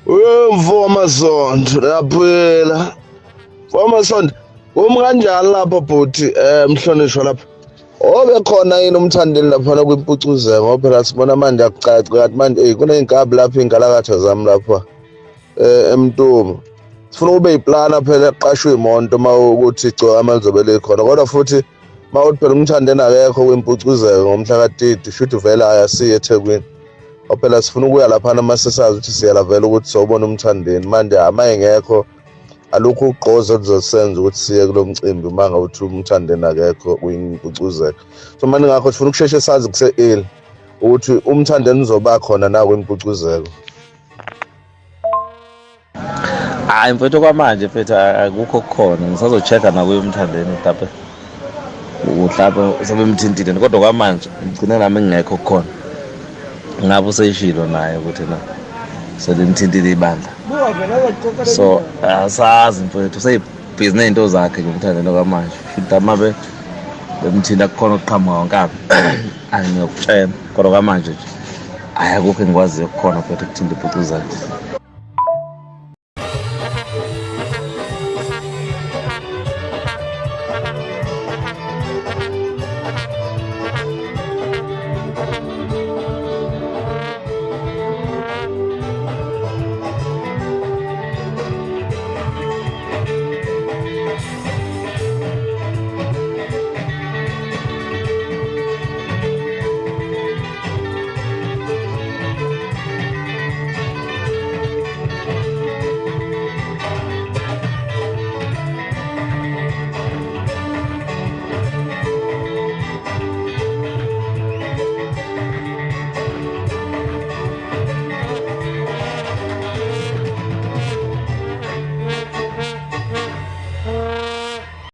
Mfomasondo yaphela. Mfomasondo, kanjani lapha bhuti mhlonishwa lapha? Obe khona yini umthandeli laphana KwiMpucuzeko ngoba phela sibona manje akucaci kanti manje kuney'nkabi lapha iy'nkalakatha zami lapha eMtumo. Sifuna kube yiplana phela kuqashwe iy'moto uma ukuthi Igcokama lizobe likhona kodwa futhi uma uthi phela umthandeni akekho KwiMpucuzeko ngomhla ka-30 shuthi vele ayasiya eThekwini. Phela sifuna ukuya laphana uma sesazi ukuthi siyala vele ukuthi sowubona umthandeni manje ama engekho alukho ugqozi oluzosenza ukuthi siye kulo mcimbi uma ngawuthi umthandeni akekho KwiMpucuzeko. So manje ngakho sifuna ukusheshe sazi kuse-early ukuthi umthandeni uzoba khona na KwiMpucuzeko. Hayi mfethu kwamanje mfethu akukho kukhona ngisazo-check-a nakuye umthandeni mhlawumbe mhlawumbe sebemthintile kodwa kwamanje ngigcine nami ngingekho kukhona. Ngabe useyishilo naye ukuthi na selimthintile ibandla. So asazi mfethu useyibhizi ney'nto zakhe nje umthandeni kwamanje. Futhi amabe bemthinta kukhona ukuqhamuka wonkabi angiyokutshela kodwa kwamanje nje hhayi akukho engikwaziyo kukhona mfethu ukuthinta impucuzeko.